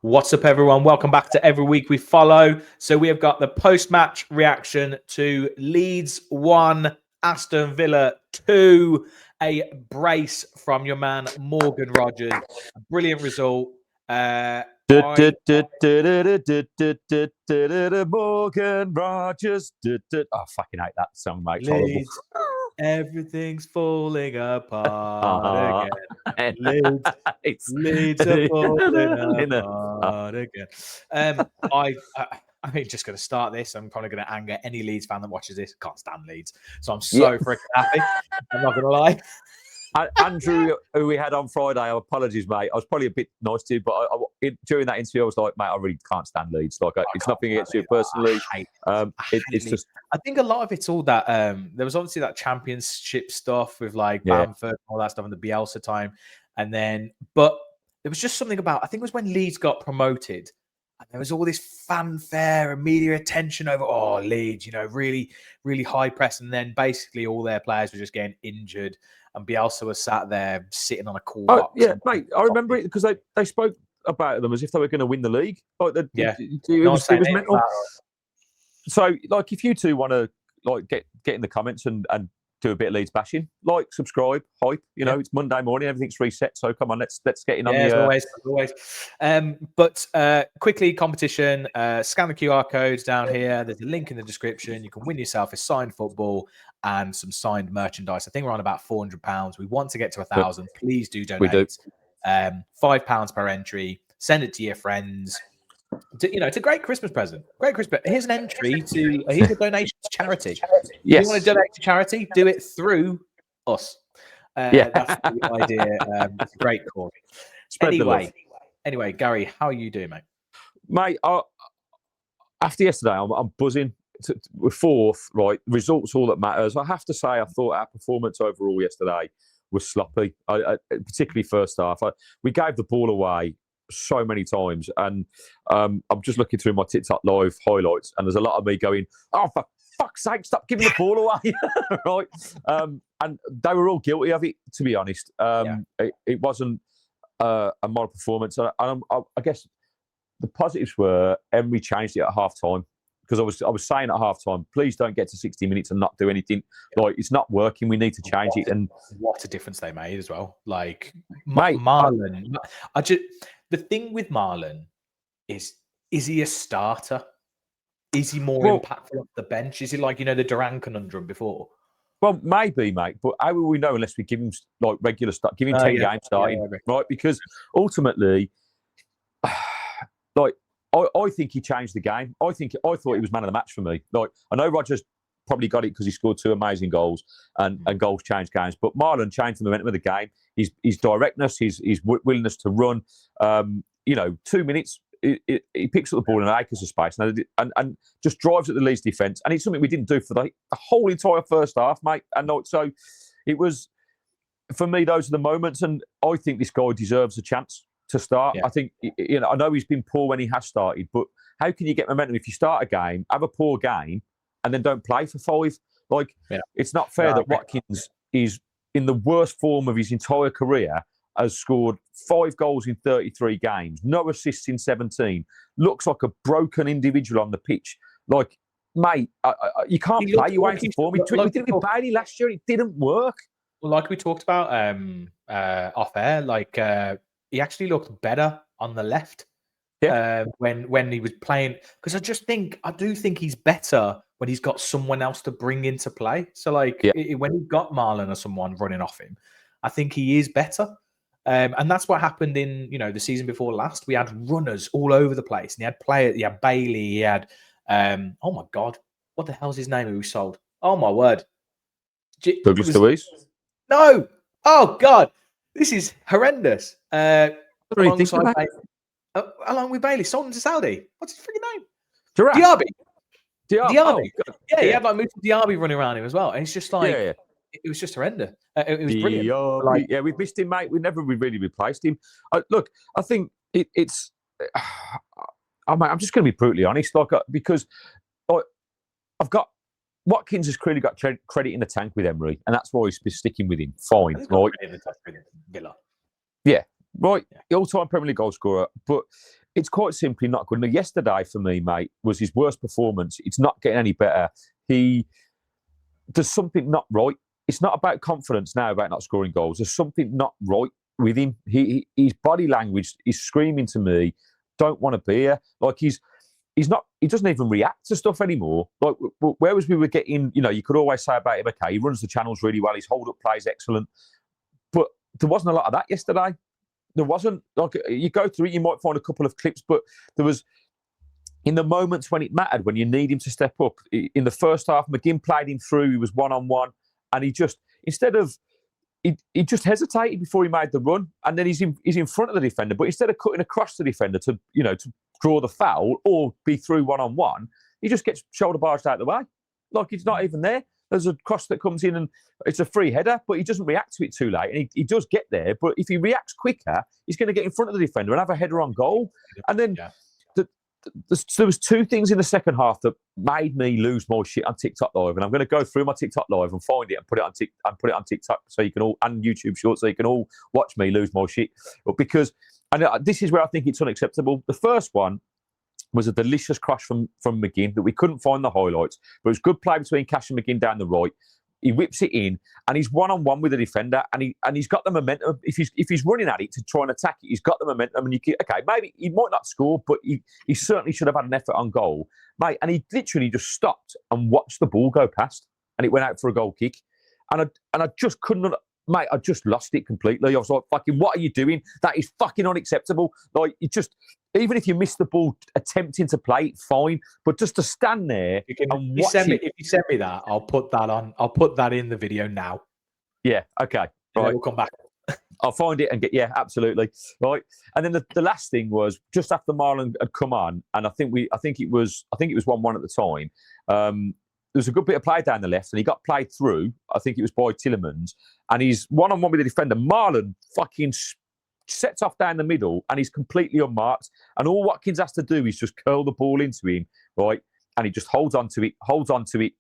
What's up, everyone? Welcome back to Every Week We Follow. So we have got the post-match reaction to Leeds 1, Aston Villa 2, a brace from your man Morgan Rogers. A brilliant result. Morgan Rogers. Oh, fucking hate that song, mate. Leeds, everything's falling apart again. Leeds are falling apart again. I'm just going to start this. I'm probably going to anger any Leeds fan that watches this. Can't stand Leeds, so I'm so freaking happy. I'm not going to lie. Andrew, who we had on Friday, apologies, mate. I was probably a bit nice to you, but during that interview, I was like, mate, I really can't stand Leeds. Like, it's nothing against you personally. It's just. I think a lot of it's all that. There was obviously that championship stuff with like Bamford and all that stuff in the Bielsa time, but there was just something about. I think it was when Leeds got promoted, and there was all this fanfare and media attention over Leeds, really, really high press, and then basically all their players were just getting injured. And Bielsa was sat there sitting on a cool box. Yeah, mate. I remember it because they spoke about them as if they were going to win the league. Like, it was mental. So, like, if you two want to like get in the comments and do a bit of Leeds bashing, like, subscribe, hype. It's Monday morning, everything's reset. So come on, let's get in on the. As always. But quickly, competition. Scan the QR codes down here. There's a link in the description. You can win yourself a signed football and some signed merchandise. I think we're on about £400. We want to get to 1,000. Please do donate. We do. £5 per entry. Send it to your friends. It's a great Christmas present. Great Christmas. Here's an entry to. Here's a donation to charity. Yes. If you want to donate to charity, do it through us. That's the idea. It's a great cause. Anyway, Gary, how are you doing, mate? Mate, after yesterday, I'm buzzing. We're fourth, right? Results all that matters. I have to say, I thought our performance overall yesterday was sloppy, particularly first half. We gave the ball away so many times, and I'm just looking through my TikTok live highlights, and there's a lot of me going, "Oh, for fuck's sake, stop giving the ball away!" Right? And they were all guilty of it, to be honest. It wasn't a moral performance. I guess the positives were Emery changed it at half time. Because I was saying at halftime, please don't get to 60 minutes and not do anything. Like, it's not working. We need to change it. And what a difference they made as well. Like, Marlon. The thing with Marlon is he a starter? Is he more impactful off the bench? Is he like the Duran conundrum before? Well, maybe, mate. But how will we know unless we give him like regular start, give him 10 games starting, right? Because ultimately, like. I think he changed the game. I thought he was man of the match for me. Like, I know Rogers probably got it because he scored 2 amazing goals and goals change games, but Marlon changed the momentum of the game. His directness, his willingness to run. 2 minutes, he picks up the ball in acres of space and just drives at the Leeds defence. And it's something we didn't do for the whole entire first half, mate. And so it was, for me, those are the moments. And I think this guy deserves a chance to start. I think, I know he's been poor when he has started, but how can you get momentum if you start a game, have a poor game, and then don't play for 5? Like, it's not fair that Watkins is in the worst form of his entire career, has scored 5 goals in 33 games, no assists in 17, looks like a broken individual on the pitch. Like, mate, you can't play your way into form. We did it with Bailey last year, it didn't work. Well, like we talked about off air, like, he actually looked better on the left when he was playing. Because I do think he's better when he's got someone else to bring into play. So, like, when he got Marlon or someone running off him, I think he is better. And that's what happened in, the season before last. We had runners all over the place. And he had players, he had Bailey, he had, oh my God, what the hell's his name who we sold? Oh my word. Douglas Luiz? No. Oh God. This is horrendous. Along with Bailey, sold him to Saudi. What's his freaking name? Diaby. Oh, he had like Moussa Diaby running around him as well. And it's just like, it was just horrendous. It was brilliant. Like, we've missed him, mate. We never really replaced him. Look, I think it's. I'm just going to be brutally honest, because I've got. Watkins has clearly got credit in the tank with Emery, and that's why he's been sticking with him. Fine, right? Villa. Yeah, right. All-time Premier League goal scorer, but It's quite simply not good. Now, yesterday for me, mate, was his worst performance. It's not getting any better. There's something not right. It's not about confidence now about not scoring goals. There's something not right with him. His body language is screaming to me, don't want to be here. Like he doesn't even react to stuff anymore. Like whereas we were getting, you could always say about him, okay, he runs the channels really well, his hold-up play is excellent. But there wasn't a lot of that yesterday. There wasn't. Like, you go through it, you might find a couple of clips, but there was, in the moments when it mattered, when you need him to step up. In the first half, McGinn played him through, he was one-on-one, and he just hesitated before he made the run, and then he's in front of the defender, but instead of cutting across the defender to draw the foul or be through one-on-one, he just gets shoulder barged out of the way. Like he's not even there. There's a cross that comes in and it's a free header, but he doesn't react to it too late. And he does get there, but if he reacts quicker, he's going to get in front of the defender and have a header on goal. And then there was two things in the second half that made me lose my shit on TikTok Live. And I'm going to go through my TikTok Live and find it and put it on TikTok so you can all, and YouTube Shorts, so you can all watch me lose my shit. But this is where I think it's unacceptable. The first one was a delicious cross from McGinn that we couldn't find the highlights, but it was good play between Cash and McGinn down the right. He whips it in, and he's one-on-one with the defender, and he's got the momentum. If he's running at it to try and attack it, he's got the momentum. And maybe he might not score, but he certainly should have had an effort on goal, mate. And he literally just stopped and watched the ball go past, and it went out for a goal kick. And I just couldn't. Mate, I just lost it completely. I was like, fucking, what are you doing? That is fucking unacceptable. Like, even if you miss the ball attempting to play it, fine. But just to stand there and watch it. If you send me that, I'll put that on. I'll put that in the video now. Yeah, okay. Right. We'll come back. I'll find it and absolutely. Right. And then the last thing was just after Marlon had come on, and I think it was 1-1 at the time. There was a good bit of play down the left, and he got played through. I think it was by Tillemans, and he's one-on-one with the defender. Marlon fucking sets off down the middle, and he's completely unmarked. And all Watkins has to do is just curl the ball into him, right? And he just holds on to it,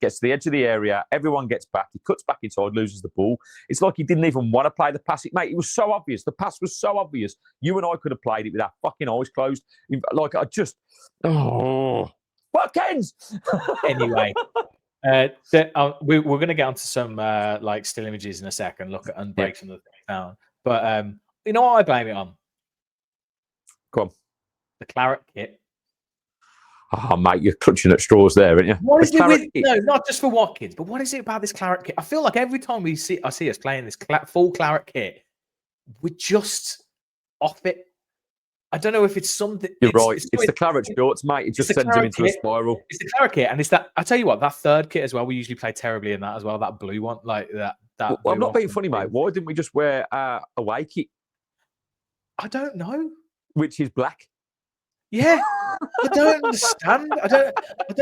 gets to the edge of the area. Everyone gets back. He cuts back inside, loses the ball. It's like he didn't even want to play the pass. Mate, it was so obvious. The pass was so obvious. You and I could have played it with our fucking eyes closed. Like, Watkins! Anyway. We're going to get onto some still images in a second, look at and break some of the things down. But you know what I blame it on? Go on. The claret kit. Oh, mate, you're clutching at straws there, aren't you? What is it with, no, not just for Watkins, but what is it about this claret kit? I feel like every time I see us playing this full claret kit, we're just off it. I don't know if it's something. You're right. It's the claret shorts, mate. It just sends him into a spiral. It's the claret kit, and it's that. I tell you what, that third kit as well. We usually play terribly in that as well. That blue one, like that. Well, I'm not being funny, mate. Why didn't we just wear a away kit? I don't know. Which is black. Yeah, I don't understand. I don't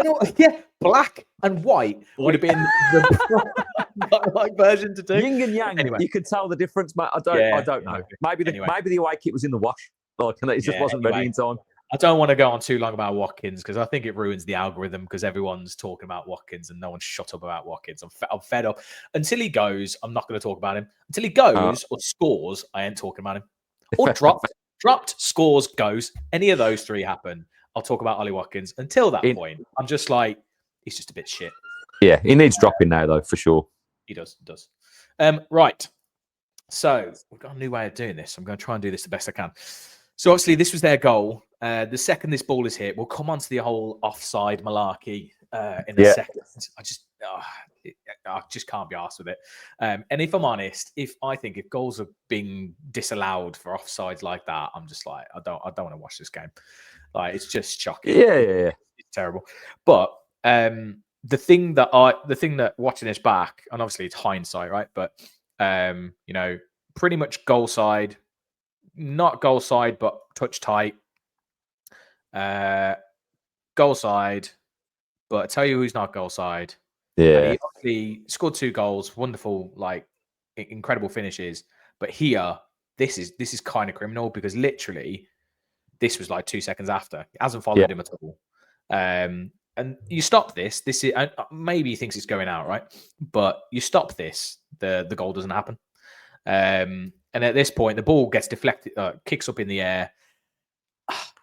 know. Yeah, black and white would have been the like version to do. Yin and yang. Anyway, you could tell the difference, mate. I don't know. Maybe the away kit was in the wash. Like, and it just wasn't ready in time. I don't want to go on too long about Watkins because I think it ruins the algorithm because everyone's talking about Watkins and no one's shut up about Watkins. I'm fed up. Until he goes, I'm not going to talk about him. Until he goes or scores, I ain't talking about him. Or dropped, scores, goes. Any of those three happen, I'll talk about Ollie Watkins. Until that point, I'm just like, he's just a bit shit. Yeah, he needs dropping now, though, for sure. He does. Right. So we've got a new way of doing this. I'm going to try and do this the best I can. So obviously this was their goal. The second this ball is hit, we'll come on to the whole offside malarkey in a second. I just can't be arsed with it. And if I'm honest, if goals are being disallowed for offsides like that, I'm just like, I don't want to watch this game. Like, it's just shocking. Yeah. It's terrible. But the thing that watching this back, and obviously it's hindsight, right? But pretty much goal side. Not goal side, but touch tight. Goal side, but I tell you who's not goal side. Yeah, and he obviously scored 2 goals, wonderful, like incredible finishes. But here, this is kind of criminal because literally, this was like 2 seconds after. It hasn't followed him at all. And you stop this. This is maybe he thinks it's going out, right? But you stop this, the goal doesn't happen. And at this point, the ball gets deflected, kicks up in the air.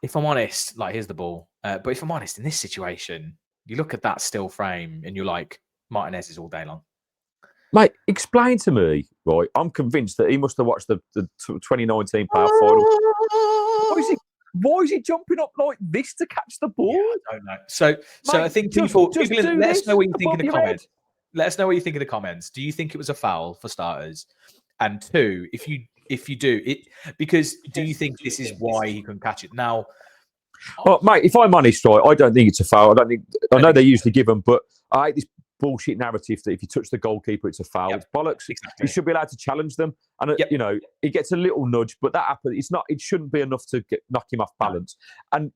if I'm honest, like here's the ball. But if I'm honest, in this situation, you look at that still frame and you're like, Martinez is all day long. Mate, explain to me, right? I'm convinced that he must have watched the 2019 playoff final. Why is he jumping up like this to catch the ball? Yeah, I don't know. So I think people let us know what you think in the comments. Let us know what you think in the comments. Do you think it was a foul for starters? And two, if you do it, because do you think this is why he couldn't catch it now? Well, mate, if I'm honest, right, I don't think it's a foul. I know they usually give them, but I hate this bullshit narrative that if you touch the goalkeeper, it's a foul. It's bollocks. Exactly. You should be allowed to challenge them, and you know, he gets a little nudge, but that happens. It's not. It shouldn't be enough to knock him off balance. And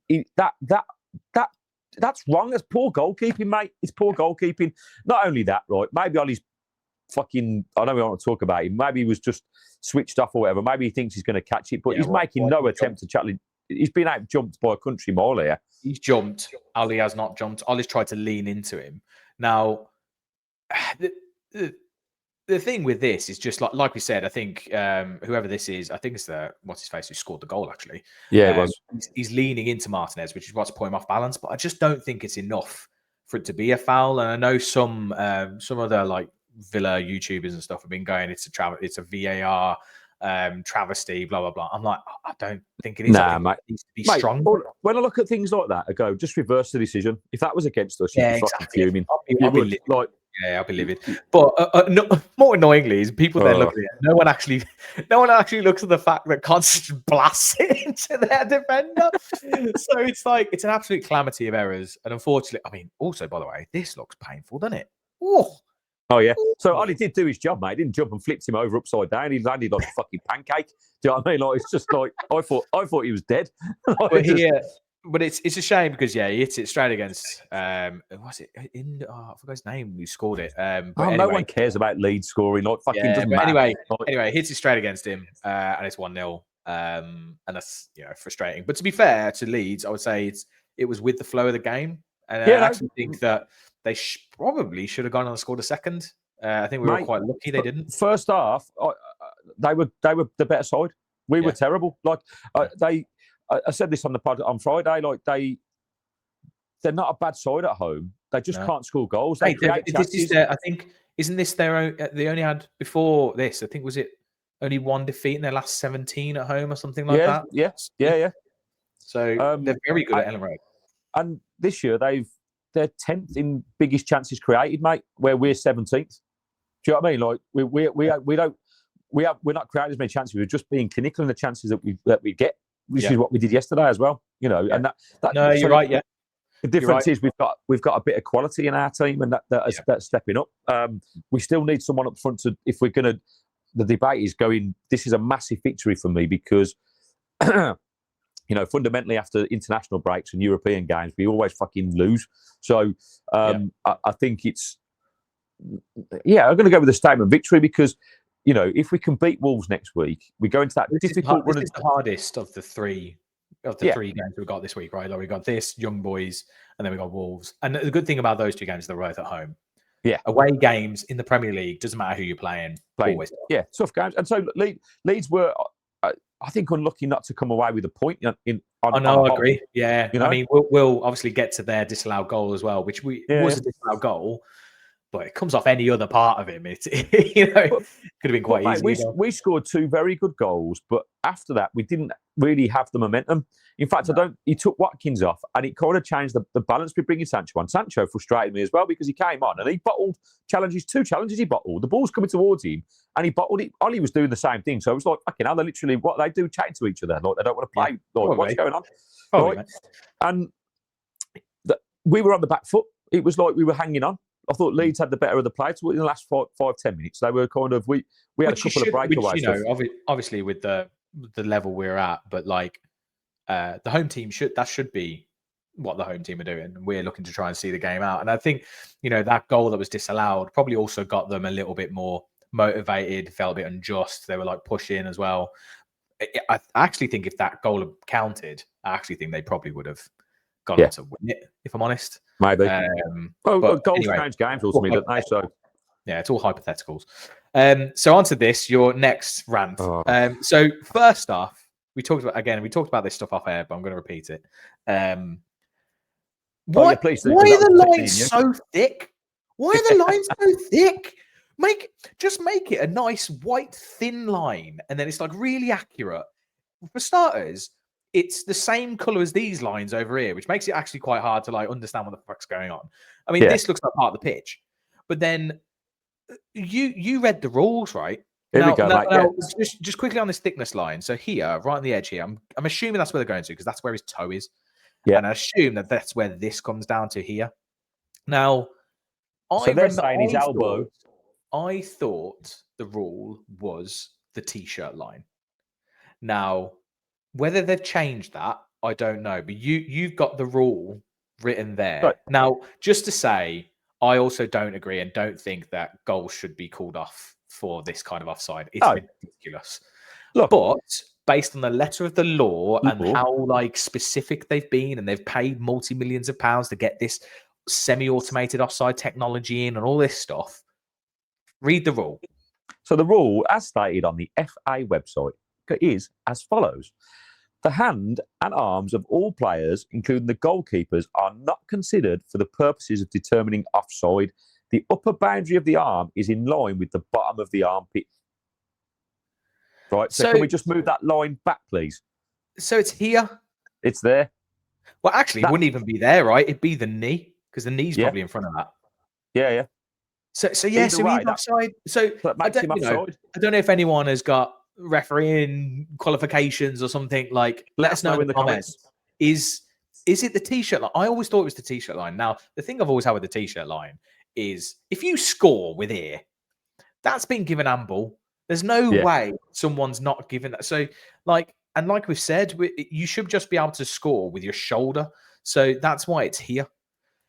that's wrong. That's poor goalkeeping, mate. It's poor goalkeeping. Not only that, right? Maybe Ollie's fucking. I know we don't want to talk about him. Maybe he was just switched off or whatever. Maybe he thinks he's going to catch it, but he's making no attempt to challenge. He's been out jumped by a country mile here. He's jumped. Ollie has not jumped. Ollie's tried to lean into him. Now, the thing with this is just like we said. I think whoever this is, I think it's what's his face who scored the goal. Actually, yeah, it was. He's leaning into Martinez, which is what's put him off balance. But I just don't think it's enough for it to be a foul. And I know some other like Villa YouTubers and stuff have been going. It's a VAR. Travesty, blah blah blah. I'm like, I don't think it is. Nah, mate. It needs to be strong. When I look at things like that, I go, just reverse the decision. If that was against us, you'd be fucking fuming. I'll be livid. But more annoyingly, is people then look at it. No one actually looks at the fact that Constant blasts it into their defender. So it's like it's an absolute calamity of errors. And unfortunately, I mean, also by the way, this looks painful, doesn't it? Oh, yeah. So Ollie did do his job, mate. He didn't jump and flipped him over upside down. He landed like a fucking pancake. Do you know what I mean? Like, it's just like, I thought he was dead. But it's a shame because, he hits it straight against, was it? I forgot his name who scored it. No one cares about Leeds scoring. Like, fucking doesn't matter. Anyway, hits it straight against him and it's 1-0. And that's, frustrating. But to be fair to Leeds, I would say it was with the flow of the game. And I actually think that they probably should have gone on and scored a second. I think we were quite lucky they didn't. First half, they were the better side. We were terrible. Like I said this on the pod on Friday. Like they're not a bad side at home. They just can't score goals. They create chances. I think isn't this their own? They only had before this. I think was it only one defeat in their last 17 at home or something like that. Yeah. So they're very good at Elland Road. And this year they're 10th in biggest chances created, mate, where we're 17th. Do you know what I mean? Like we're not creating as many chances. We're just being clinical in the chances that we get, which is what we did yesterday as well. And that no, you're right. Yeah, the difference is we've got a bit of quality in our team, and that's stepping up. We still need someone up front to if we're gonna. The debate is going. This is a massive victory for me because. Fundamentally after international breaks and European games, we always fucking lose. So I think it's, I'm going to go with a statement victory because, if we can beat Wolves next week, we go into that difficult run. This is the hardest of the three games we've got this week, right? Like we got this, Young Boys, and then we got Wolves. And the good thing about those two games, they're both at home. Yeah. Away games in the Premier League, doesn't matter who you're playing. Always. Yeah, tough games. And so Leeds were... I think unlucky not to come away with a point. I agree. Yeah, I mean, we'll obviously get to their disallowed goal as well, which was a disallowed goal, but it comes off any other part of him. It could have been quite easy. We scored two very good goals, but after that, we didn't really have the momentum. In fact, he took Watkins off, and it kind of changed the balance with bringing Sancho on. Sancho frustrated me as well because he came on and he bottled two challenges he bottled. The ball's coming towards him, and he bottled it. Ollie was doing the same thing. So it was like, fucking hell, they're literally what they do, chatting to each other. Like, they don't want to play. Like, what's going on? Right? And we were on the back foot. It was like we were hanging on. I thought Leeds had the better of the play in the last 5-10 minutes. They were kind of we had a couple of breakaways. Obviously with the level we're at, but like the home team should be what the home team are doing. We're looking to try and see the game out. And I think, that goal that was disallowed probably also got them a little bit more motivated, felt a bit unjust. They were like pushing as well. I actually think if that goal had counted, I actually think they probably would have gone on to win it, if I'm honest. Maybe. Goals change games ultimately, don't they? So yeah, it's all hypotheticals. So on to this, your next rant. So first off, We talked about this stuff off air, but I'm going to repeat it. Oh, yeah, please do, Why 'cause are that the was between lines you. so thick? Why are the lines so thick? Just make it a nice white thin line, and then it's like really accurate. For starters, it's the same color as these lines over here, which makes it actually quite hard to like understand what the fuck's going on. I mean, Yeah. this looks like part of the pitch, but then you read the rules, right? Here we go, mate. Now, just quickly on this thickness line. So here, right on the edge here, I'm assuming that's where they're going to because that's where his toe is. Yeah. And I assume that that's where this comes down to here. Now, So they're saying his elbow. I thought the rule was the t-shirt line. Now, whether they've changed that, I don't know. But you've got the rule written there. Right. Now, just to say, I also don't agree and don't think that goals should be called off for this kind of offside. It's ridiculous. Look, but based on the letter of the law and how like specific they've been, and they've paid multi-millions of pounds to get this semi-automated offside technology in and all this stuff, read the rule. So the rule, as stated on the FA website, is as follows. The hand and arms of all players, including the goalkeepers, are not considered for the purposes of determining offside. The upper boundary of the arm is in line with the bottom of the armpit. Right, so can we just move that line back, please? So it's here? It's there. Well, actually, it wouldn't even be there, right? It'd be the knee, because the knee's probably in front of that. Yeah. So either offside. So I don't know if anyone has got refereeing qualifications or something. Like, let us know in the comments. Is it the t-shirt line? I always thought it was the t-shirt line. Now, the thing I've always had with the t-shirt line is if you score with here, that's been given handball. There's no way someone's not given that. So, like we've said, you should just be able to score with your shoulder. So that's why it's here.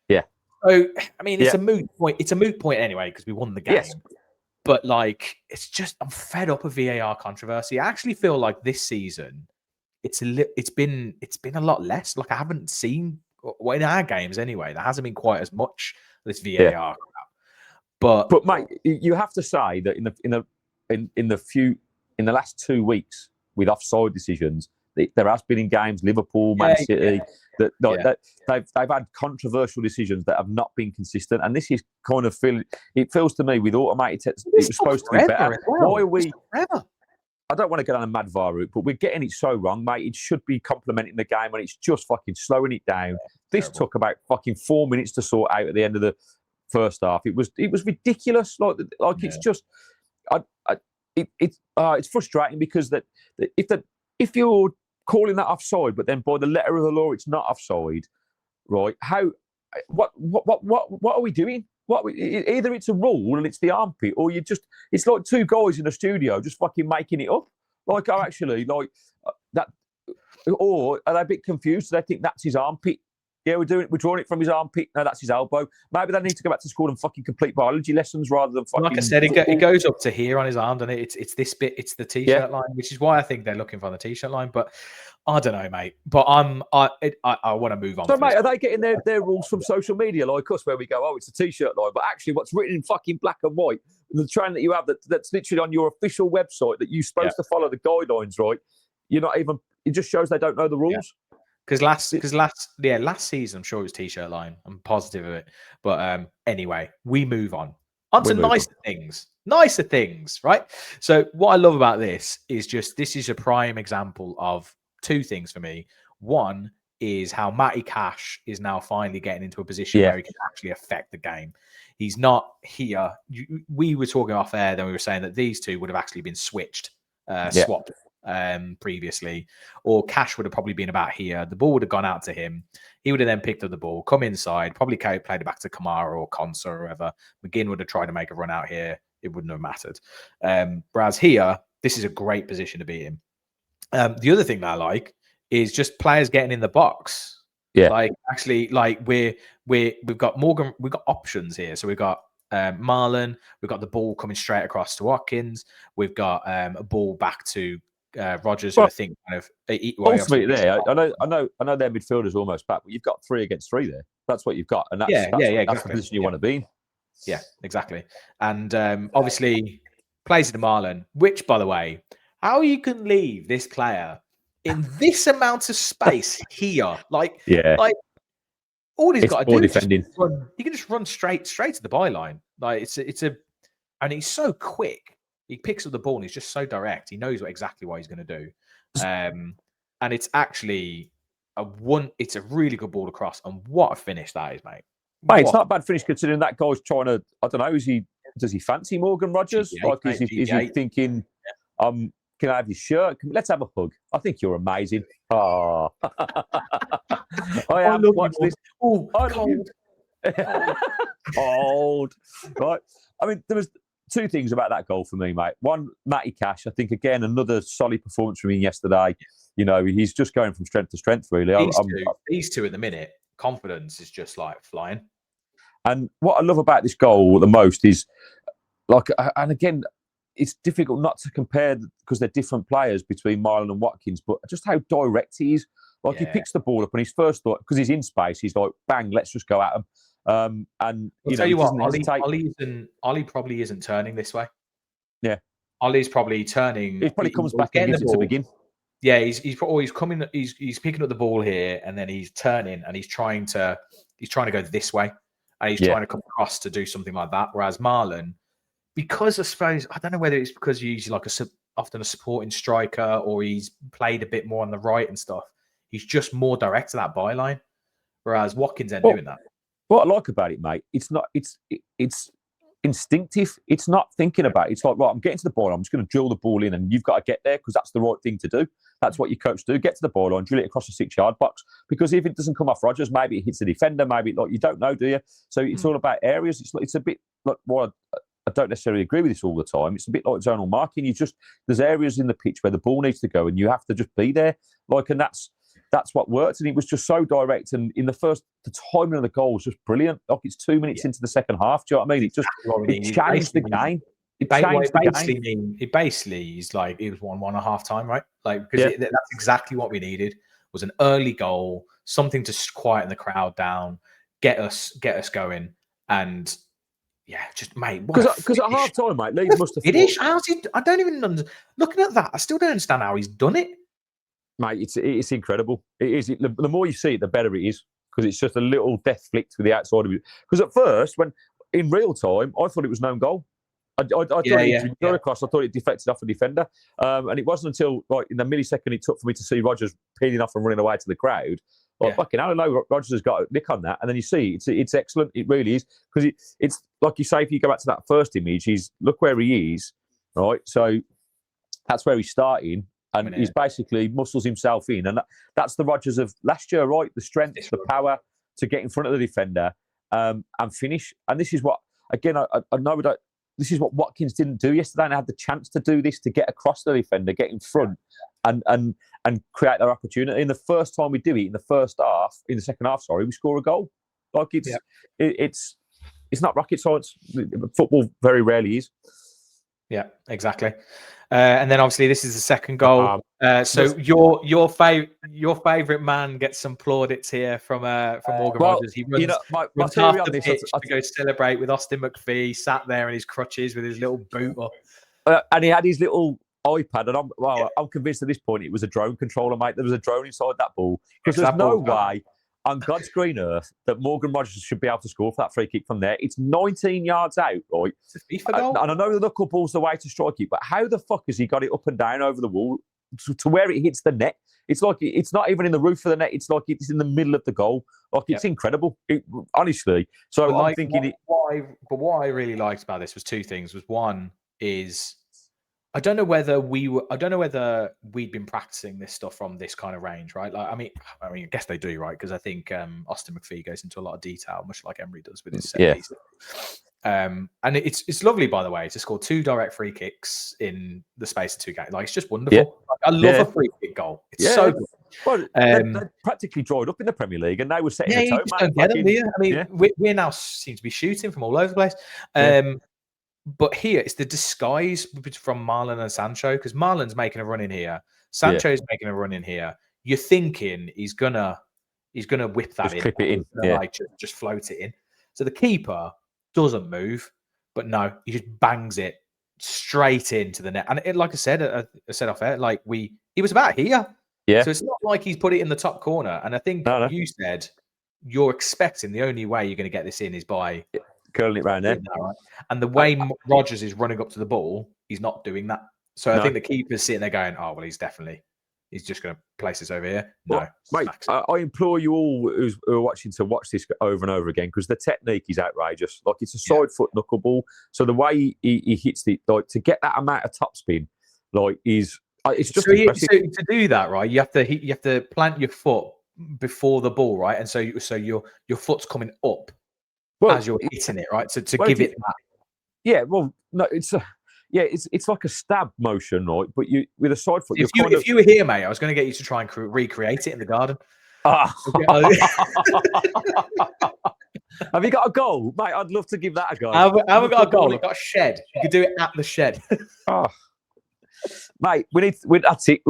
Yeah. So, I mean, it's a moot point. It's a moot point anyway because we won the game. Yes. But like, it's just I'm fed up of VAR controversy. I actually feel like this season, it's been a lot less. Like I haven't seen in our games anyway. There hasn't been quite as much this VAR crap. But mate, you have to say that in the last 2 weeks with offside decisions, there has been in games Liverpool, Man City that they've had controversial decisions that have not been consistent, and this is kind of feels to me with automated it was supposed to be better. Well. Why are we? I don't want to get on a mad VAR route, but we're getting it so wrong, mate. It should be complementing the game, and it's just fucking slowing it down. This took about fucking 4 minutes to sort out at the end of the first half. It was ridiculous. It's just it's frustrating because that if you're calling that offside, but then by the letter of the law it's not offside, right? What are we doing? Either it's a rule and it's the armpit, or it's like two guys in a studio just fucking making it up. Like, oh, actually, like that, or are they a bit confused? Do they think that's his armpit? Yeah, we're drawing it from his armpit. No, that's his elbow. Maybe they need to go back to school and fucking complete biology lessons rather than fucking. Like I said, it goes up to here on his arm, and it's this bit. It's the t-shirt line, which is why I think they're looking for the t-shirt line. But I don't know, mate. But I want to move on. So, mate, are they getting their rules from social media like us, where we go, oh, it's a t-shirt line, but actually, what's written in fucking black and white, the train that you have that's literally on your official website that you're supposed to follow the guidelines, right? You're not even. It just shows they don't know the rules. Yeah. Because last season, I'm sure it was t-shirt line. I'm positive of it. But anyway, we move on. To nicer things. Nicer things, right? So what I love about this is this is a prime example of two things for me. One is how Matty Cash is now finally getting into a position where he can actually affect the game. He's not here. We were talking off air, then we were saying that these two would have actually been swapped previously, or Cash would have probably been about here. The ball would have gone out to him. He would have then picked up the ball, come inside, probably played it back to Kamara or Konsa or whoever. McGinn would have tried to make a run out here. It wouldn't have mattered. Whereas here, this is a great position to be in. The other thing that I like is just players getting in the box. Yeah, like actually, like we've got Morgan, we've got options here. So we've got Marlon, we've got the ball coming straight across to Watkins. We've got a ball back to Rodgers, who I think kind of ultimately there. I know their midfielders almost back, but you've got 3 against 3 there. That's what you've got, and that's the position you want to be in. Yeah, exactly. And obviously plays to Marlon, which, by the way, how you can leave this player Yeah. this amount of space here. Like all he's It's got to poor do is just defending. run. He can just run straight to the byline. Like and he's so quick. He picks up the ball and he's just so direct. He knows exactly what he's going to do. And it's actually it's a really good ball to cross. And what a finish that is, mate. Mate, it's not a bad finish considering that guy's trying to, I don't know, does he fancy Morgan Rogers? GP8, Is he thinking, can I have your shirt? Let's have a hug. I think you're amazing. Oh. I am. Watch this. Oh, cold. Cold. Right. I mean, there was two things about that goal for me, mate. One, Matty Cash. I think, again, another solid performance from him yesterday. You know, he's just going from strength to strength, really. These two at the minute, confidence is just like flying. And what I love about this goal the most is, like, and again, it's difficult not to compare because they're different players between Marlon and Watkins, but just how direct he is. Like, he picks the ball up and his first thought, because he's in space, he's like, bang, let's just go at him. And I'll tell you what, Ollie probably isn't turning this way. Yeah, Ollie's probably turning. He probably comes back and gives it to McGinn. Yeah, he's coming. He's picking up the ball here, and then he's turning and he's trying to go this way, and he's trying to come across to do something like that. Whereas Marlon, because I suppose I don't know whether it's because he's like often a supporting striker or he's played a bit more on the right and stuff. He's just more direct to that byline, whereas Watkins ain't doing that. What I like about it, mate, it's instinctive. It's not thinking about it. It's like, right, I'm getting to the ball. I'm just going to drill the ball in, and you've got to get there because that's the right thing to do. That's what your coach do. Get to the ball and drill it across the 6-yard box. Because if it doesn't come off Rogers, maybe it hits the defender. Maybe you don't know, do you? So it's all about areas. It's a bit like I don't necessarily agree with this all the time. It's a bit like zonal marking. There's areas in the pitch where the ball needs to go, and you have to just be there. And that's what worked. And it was just so direct. And in the timing of the goal was just brilliant. Like, it's 2 minutes into the second half. Do you know what I mean? It changed the game. It basically is like it was 1-1 at half time, right? Like, because that's exactly what we needed, was an early goal, something to quieten the crowd down, get us going, and just mate. Because at half time, mate, Leeds must have. It is. How's he? I don't even understand. Looking at that, I still don't understand how he's done it. Mate, it's incredible. It is. The more you see it, the better it is, because it's just a little death flick to the outside of it. Because at first, when in real time, I thought it was known goal. I thought it was across. I thought it deflected off a defender, and it wasn't until in the millisecond it took for me to see Rogers peeling off and running away to the crowd. Fucking hell, I know Rogers has got a nick on that, and then you see it's excellent. It really is, because it's like you say. If you go back to that first image, look where he is, right? So that's where he's starting. And he's basically muscles himself in. And that's the Rodgers of last year, right? The strength, the power to get in front of the defender and finish. And this is what, again, I know this is what Watkins didn't do yesterday. And I had the chance to do this, to get across the defender, get in front and create their opportunity. And the first time we do it, in the second half, we score a goal. Like, it's not rocket science. Football very rarely is. Yeah, exactly. And then obviously this is the second goal. So your favorite man gets some plaudits here from Morgan Rogers. He runs, runs half the pitch to go celebrate with Austin McPhee, sat there in his crutches with his little boot up. And he had his little iPad, and I'm convinced at this point it was a drone controller, mate. There was a drone inside that ball, because there's no way on God's green earth that Morgan Rogers should be able to score for that free kick from there. It's 19 yards out, right? It's a FIFA goal. And I know the knuckle ball's the way to strike it, but how the fuck has he got it up and down over the wall to where it hits the net? It's like it's not even in the roof of the net. It's like it's in the middle of the goal. Like, it's incredible, honestly. So but I'm thinking what I really liked about this was two things. One is, I don't know whether we'd been practicing this stuff from this kind of range, right? Like, I mean, I guess they do, right? Because I think Austin McPhee goes into a lot of detail, much like Emery does with his set piece. And it's lovely, by the way, to score 2 direct free kicks in the space of 2 games. Like, it's just wonderful. Like, I love a free kick goal. It's so good. Well, they practically dried up in the Premier League, and they were setting the tone. Don't get them, do you? I mean, we now seem to be shooting from all over the place. But here, it's the disguise from Marlon and Sancho, because Marlon's making a run in here. Sancho's making a run in here. You're thinking he's gonna whip that just clip it in. Like, just float it in. So the keeper doesn't move, but no, he just bangs it straight into the net. And like I said off air, like he was about here. Yeah. So it's not like he's put it in the top corner. And I think No. you said you're expecting the only way you're going to get this in is by curling it round there. That, right? And the way Rodgers is running up to the ball, he's not doing that. So I think the keeper's sitting there going, "Oh well, he's just going to place this over here." No, mate, I implore you all who are watching to watch this over and over again, because the technique is outrageous. Like, it's a side foot knuckleball. So the way he hits it, like, to get that amount of topspin, like, it's just impressive. So to do that, right, you have to plant your foot before the ball, right, and so your foot's coming up as you're hitting it, right. So to give it that. Yeah, well, no, it's like a stab motion, right? But you with a side foot. If you were here, mate, I was going to get you to try and recreate it in the garden. Have you got a goal, mate? I'd love to give that a go. I haven't got a goal. I've got a shed. You could do it at the shed. Mate, that's it.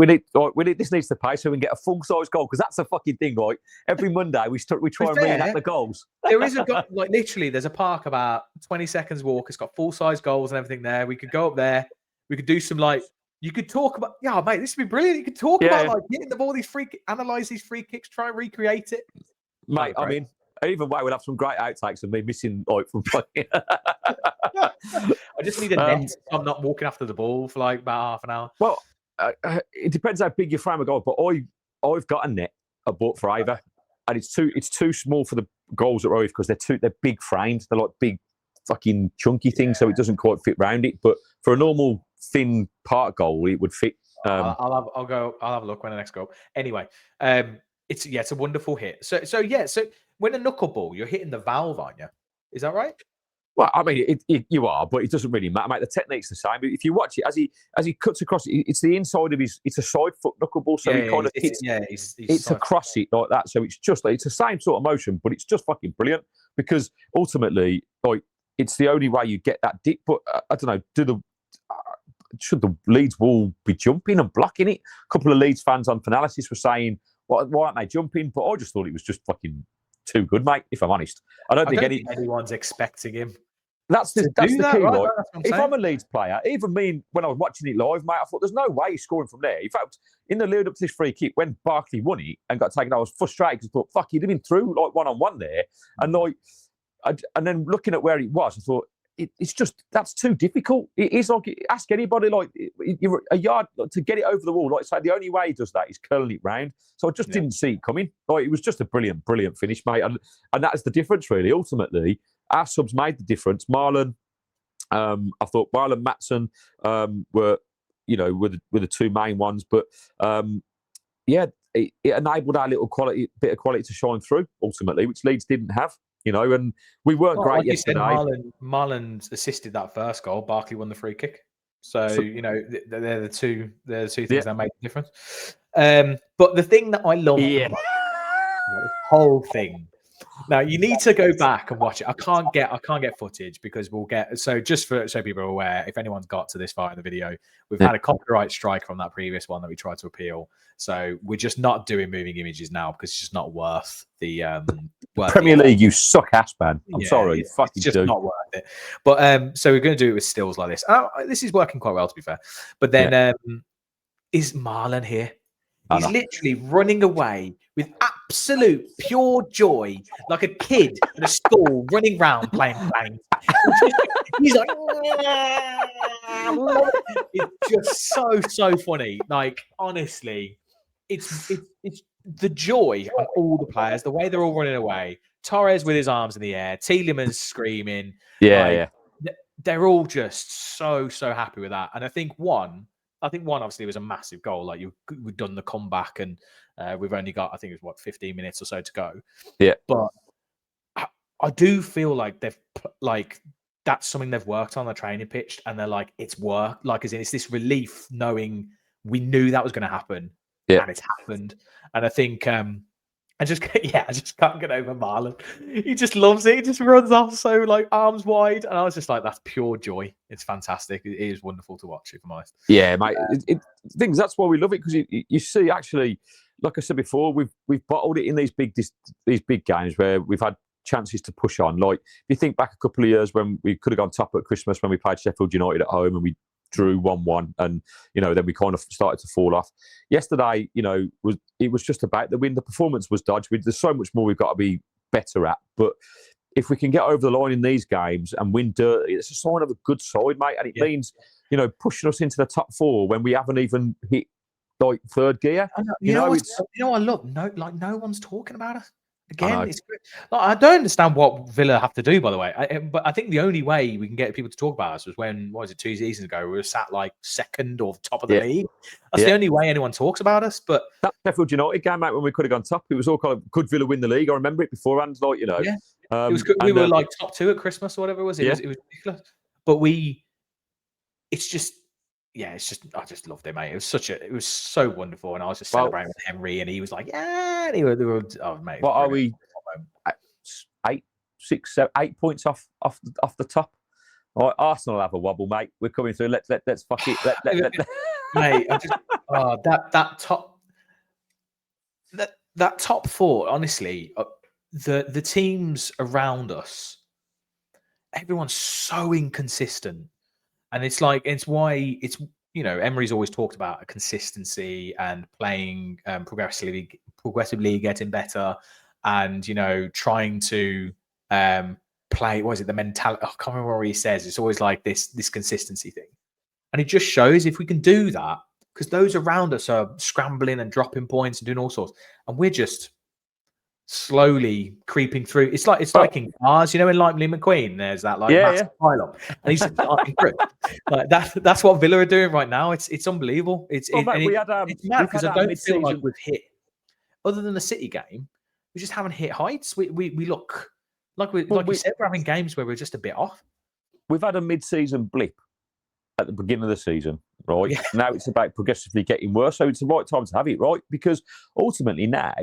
This needs to pay so we can get a full size goal, because that's a fucking thing, right? Every Monday we try and reenact the goals. There is a goal, like, literally, there's a park about 20 seconds walk. It's got full size goals and everything there. We could go up there. We could do some, like, you could talk about, mate, this would be brilliant. You could talk about like hitting the ball, analyze these free kicks, try and recreate it, mate. I mean, either way, we'll have some great outtakes of me missing, like, from playing. I just need a net. So I'm not walking after the ball for like about half an hour. Well, it depends how big your frame of goal. But I've got a net I bought for Ava, and it's too small for the goals at Roy, because they're big framed. They're like big fucking chunky things, so it doesn't quite fit round it. But for a normal thin part goal, it would fit. I'll have a look when the next goal. Anyway, it's a wonderful hit. So when a knuckleball, you're hitting the valve, aren't you? Is that right? Well, I mean, you are, but it doesn't really matter, mate. The technique's the same. But if you watch it, as he cuts across, it's the inside of it's a side foot knuckleball, so he kind of hits. It's across it like that. So it's just like, it's the same sort of motion, but it's just fucking brilliant, because ultimately, like, it's the only way you get that dip. But I don't know, should the Leeds wall be jumping and blocking it? A couple of Leeds fans on Finalysis were saying, why aren't they jumping? But I just thought it was just fucking too good, mate, if I'm honest. I don't think anyone's expecting him. That's the key, right? If I'm a saying. Leeds player, even me, when I was watching it live, mate, I thought there's no way he's scoring from there. In fact, in the lead up to this free kick, when Barkley won it and got taken, I was frustrated because I thought, fuck, he'd have been through like one-on-one there. And and then looking at where he was, I thought, it's just, that's too difficult. It is like, ask anybody, like, you're a yard to get it over the wall. Like, say, the only way he does that is curling it round. So I just didn't see it coming. Like, it was just a brilliant finish, mate. And that is the difference, really. Ultimately, our subs made the difference. Marlon, I thought Marlon, Matson were the two main ones. But it enabled our little bit of quality to shine through, ultimately, which Leeds didn't have. And we weren't great like yesterday. Marlon assisted that first goal. Barkley won the free kick. So they're the two things that made the difference. But the thing that I love about the whole thing. Now you need to go back and watch it. I can't get footage because we'll get. So just so people are aware, if anyone's got to this far in the video, we've had a copyright strike from that previous one that we tried to appeal. So we're just not doing moving images now because it's just not worth the Premier League. You suck ass, man. I'm sorry, it's just not worth it. But so we're going to do it with stills like this. This is working quite well, to be fair. But then is Marlon here? He's literally running away with absolute pure joy, like a kid in a school running around playing games. He's like, it's just so funny. Like, honestly, it's the joy on all the players, the way they're all running away. Torres with his arms in the air, Tielemans screaming. They're all just so happy with that. And I think one obviously was a massive goal. Like, we've done the comeback, and we've only got, I think it was 15 minutes or so to go. Yeah, but I do feel like that's something they've worked on the training pitch, and they're like, it's work. Like, as in, it's this relief knowing we knew that was going to happen, and it's happened. And I think I just can't get over Marlon. He just loves it. He just runs off so, like, arms wide. And I was just like, that's pure joy. It's fantastic. It is wonderful to watch, if I'm honest. Yeah, mate. Things, that's why we love it, because you see, actually, like I said before, we've bottled it in these big games where we've had chances to push on. Like, if you think back a couple of years when we could have gone top at Christmas when we played Sheffield United at home and we drew 1-1, and then we kind of started to fall off. Yesterday, it was just about the win. The performance was dodged. There's so much more we've got to be better at, but if we can get over the line in these games and win dirty, it's a sign of a good side, mate, and it means pushing us into the top 4 when we haven't even hit like third gear. I look, no one's talking about us. Again, it's great. Like, I don't understand what Villa have to do, by the way. But I think the only way we can get people to talk about us was when, 2 seasons ago, we were sat like second or top of the league. That's the only way anyone talks about us. But that Sheffield United game, mate, when we could have gone top, it was all kind of, could Villa win the league? I remember it beforehand, Yeah. It was good. We were like top 2 at Christmas or whatever it was. It was ridiculous. But it's just. Yeah, I just loved it, mate. It was so wonderful, and I was just celebrating with Emery, and he was like, "Yeah," and they were oh, mate. What are we? 8 points off the top. All right, Arsenal have a wobble, mate. We're coming through. Let's fuck it. Mate, I just that top 4. Honestly, the teams around us, everyone's so inconsistent. And it's why Emery's always talked about a consistency and playing progressively getting better, and trying to play. What is it? The mentality. I can't remember what he says. It's always like this consistency thing, and it just shows if we can do that, because those around us are scrambling and dropping points and doing all sorts, and we're just slowly creeping through. It's like in cars, in like Lee McQueen, there's that massive pile up, and he's climbing through. Like that's what Villa are doing right now. It's unbelievable. It's mad because I don't feel like we've hit, other than the City game, we just haven't hit heights. We look like you said, we're having games where we're just a bit off. We've had a mid-season blip at the beginning of the season, right? Yeah. Now it's about progressively getting worse. So it's the right time to have it, right? Because ultimately now,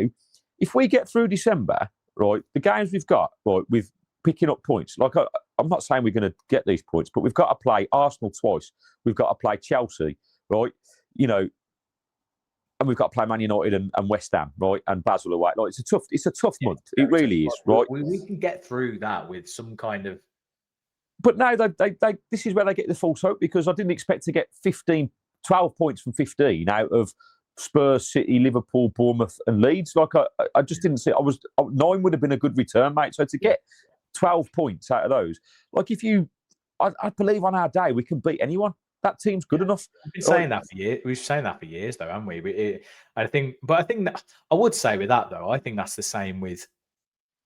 if we get through December, right, the games we've got, right, with picking up points, like I'm not saying we're going to get these points, but we've got to play Arsenal twice. We've got to play Chelsea, right? And we've got to play Man United and West Ham, right, and Basel away. Like it's a tough month. It really is, right? We can get through that with some kind of. But now this is where they get the false hope, because I didn't expect to get 12 points from 15 out of Spurs, City, Liverpool, Bournemouth, and Leeds. Like I just didn't see. 9 would have been a good return, mate. So to get 12 points out of those, like I believe on our day we can beat anyone. That team's good enough. We've been saying that for years. We've saying that for years, though, haven't we? I think that I would say with that though, I think that's the same with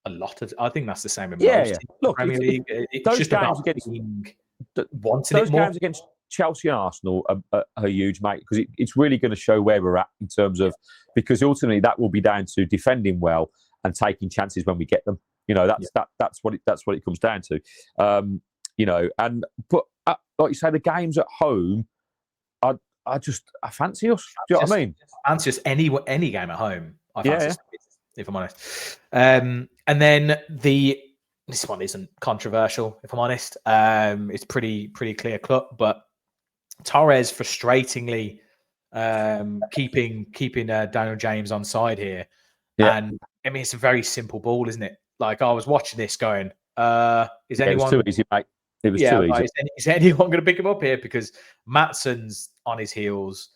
a lot of. I think that's the same with most teams. Look, Premier League. It's just about wanting those it more. Games against Chelsea and Arsenal are huge, mate, because it's really going to show where we're at in terms of, because ultimately that will be down to defending well and taking chances when we get them. That's what it comes down to. But like you say, the games at home, I fancy us. Do you know what I mean? Fancy us any game at home. I fancy us, if I'm honest. And then this one isn't controversial, if I'm honest. It's pretty clear cut, but Torres frustratingly keeping Daniel James on side here. Yeah. And I mean, it's a very simple ball, isn't it? Like, I was watching this going, is anyone... It was too easy, mate. It was too easy. Is anyone going to pick him up here? Because Matsson's on his heels.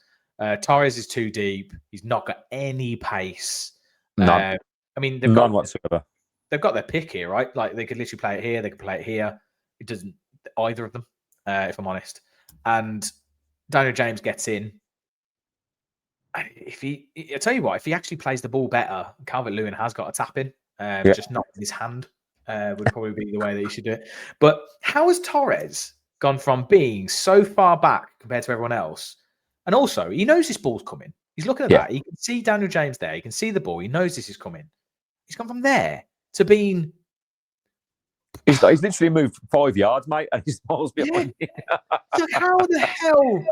Torres is too deep. He's not got any pace. None. I mean, none whatsoever. They've got their pick here, right? Like, they could literally play it here. They could play it here. It doesn't... Either of them, if I'm honest. And Daniel James gets in. I tell you what, if he actually plays the ball better, Calvert-Lewin has got a tap in, just not in his hand, would probably be the way that he should do it. But how has Torres gone from being so far back compared to everyone else? And also, he knows this ball's coming. He's looking at that. He can see Daniel James there. He can see the ball. He knows this is coming. He's gone from there to being... He's literally moved 5 yards, mate, and he's miles behind. So how the hell?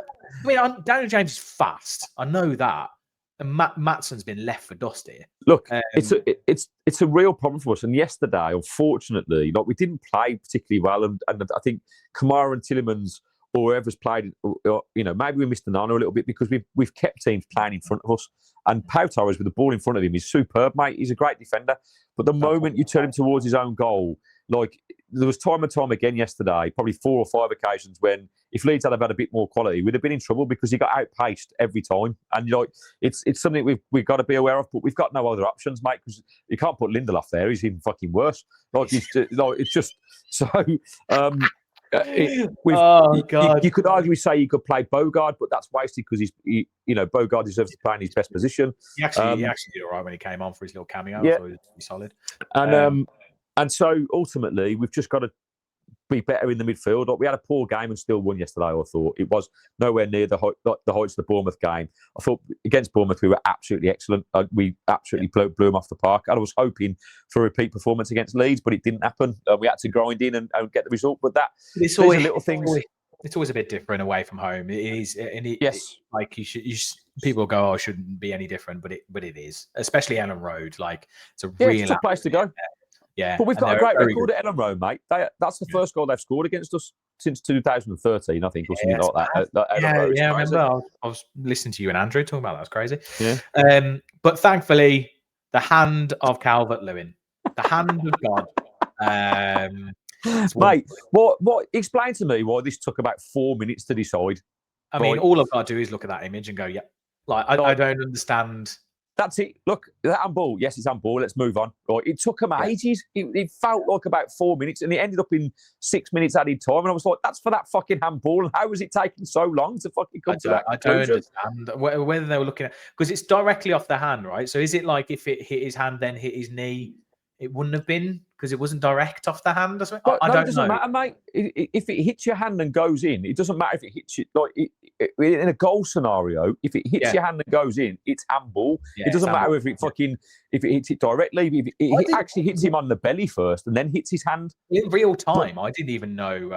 I mean, Daniel James is fast. I know that. And Matsson's been left for dust here. Look, it's a real problem for us. And yesterday, unfortunately, we didn't play particularly well. And I think Kamara and Tielemans or whoever's played, or, maybe we missed the nano a little bit because we've kept teams playing in front of us. And Pau Torres with the ball in front of him is superb, mate. He's a great defender. But the moment you turn him towards his own goal, like there was time and time again yesterday, probably 4 or 5 occasions when if Leeds had a bit more quality, we'd have been in trouble because he got outpaced every time. And it's something we've got to be aware of, but we've got no other options, mate, because you can't put Lindelof there. He's even fucking worse. It's just so. God! You could argue say you could play Bogard, but that's wasted because Bogard deserves to play in his best position. He actually did all right when he came on for his little cameo. Yeah. I thought he was pretty solid. And so ultimately, we've just got to be better in the midfield. We had a poor game and still won yesterday. I thought it was nowhere near the heights of the Bournemouth game. I thought against Bournemouth we were absolutely excellent. We absolutely blew them off the park. And I was hoping for a repeat performance against Leeds, but it didn't happen. We had to grind in and get the result. But these are little things. It's always a bit different away from home. It is, and like you should. People go, "Oh, it shouldn't be any different," but it is, especially Elland Road. Like it's a really it's a place to go. Yeah, but we've got a great record at Elland Road, mate. That's the first goal they've scored against us since 2013, I think, or something like that. I remember. I was listening to you and Andrew talking about that. That's crazy. Yeah. But thankfully, the hand of Calvert-Lewin, the hand of God. Mate, what? Explain to me why this took about 4 minutes to decide. I mean, all I've got to do is look at that image and go, "Yeah." Like I don't understand. That's it. Look, that handball. Yes, it's handball. Let's move on. Right. It took them ages. It felt like about 4 minutes, and it ended up in 6 minutes added time. And I was like, "That's for that fucking handball." And how was it taking so long to fucking come to that? I don't understand whether they were looking at because it's directly off the hand, right? So is it like if it hit his hand, then hit his knee? It wouldn't have been because it wasn't direct off the hand. I don't know. It doesn't matter, mate. If it hits your hand and goes in, it doesn't matter if it hits you. Like in a goal scenario, if it hits your hand and goes in, it's handball. It doesn't matter if it hits it directly. If it actually hits him on the belly first and then hits his hand in real time. I didn't even know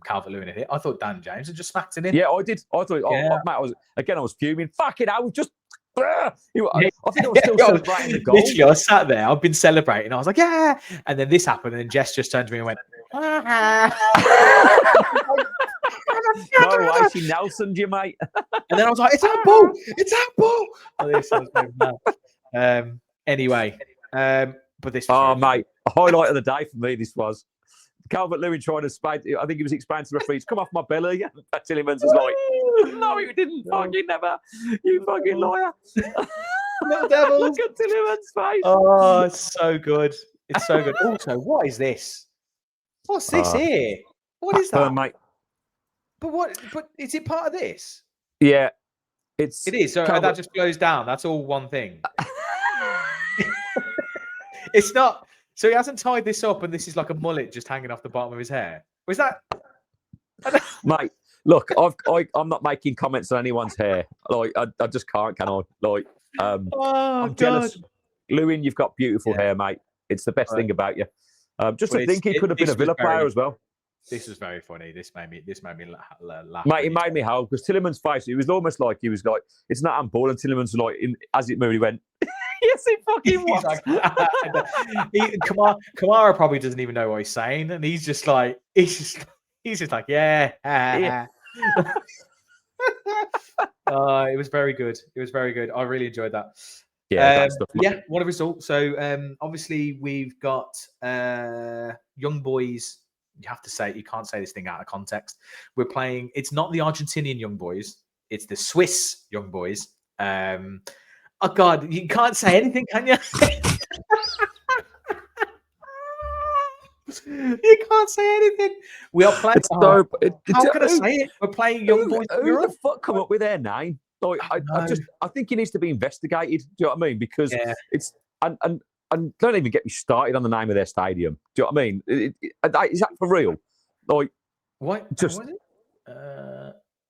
Calvert-Lewin had hit. I thought Dan James had just smacked it in. Yeah, I did. I thought, mate, I was fuming. Fucking hell, just. I think I was still celebrating the goal. Literally, I was sat there. I've been celebrating. I was like, "Yeah!" And then this happened, and Jess just turned to me and went, "No way, she Nelson'd you, mate." And then I was like, "It's handball! It's handball!" Oh, this was anyway, but this. Mate, a highlight of the day for me. This was Calvert-Lewin trying to spade. I think he was explaining to the referees, "Come off my belly." Tillemans was like, "No, you didn't. Fucking never. You fucking liar." No devil. Look at Tillemans' face. Oh, it's so good. It's so good. Also, what is this? What's this here? What is that, mate? But is it part of this? Yeah, it is. So that just flows down. That's all one thing. It's not. So he hasn't tied this up, and this is like a mullet just hanging off the bottom of his hair. Was that, mate? Look, I'm not making comments on anyone's hair. Like I just can't, can I? Like, I'm jealous. Lewin, you've got beautiful hair, mate. It's the best thing about you. Just to think he could have been a Villa player as well. This was very funny. This made me laugh. Mate, it made me howl because Tillemans' face. It was almost like he was like, "It's not handball," and Tillemans was like, as it moved, he went. Yes, it fucking was. Kamara probably doesn't even know what he's saying, and he's just like, yeah. It was very good. It was very good. I really enjoyed that. Yeah, what a result. So obviously we've got young boys. You have to say, you can't say this thing out of context. We're playing. It's not the Argentinian young boys. It's the Swiss young boys. Oh God, you can't say anything, can you? You can't say anything. We are playing. How can I say it? We're playing young boys. Who the fuck come up with their name? Like, I think it needs to be investigated. Do you know what I mean? Because it's and don't even get me started on the name of their stadium. Do you know what I mean? Is that for real? Like, what? Just.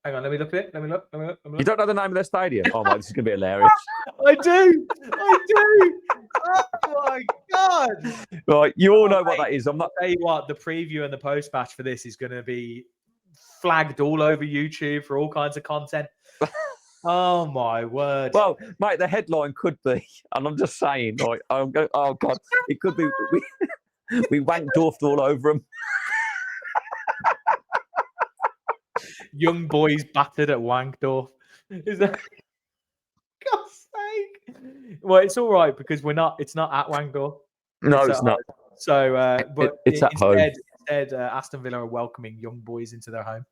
Hang on, let me look at it. Let me look. You don't know the name of their stadium? Oh my, this is going to be hilarious. I do. Oh my God. Right, you all know what that is. I'm not. I'll tell you what, the preview and the post match for this is going to be flagged all over YouTube for all kinds of content. Oh my word. Well, mate, the headline could be, and I'm just saying, like, oh God, it could be we wanked off all over them. young boys battered at Wankdorf. Is that God's sake? Well, it's all right because it's not at Wankdorf. No, it's not. So, but it's at home. Instead, Aston Villa are welcoming young boys into their home.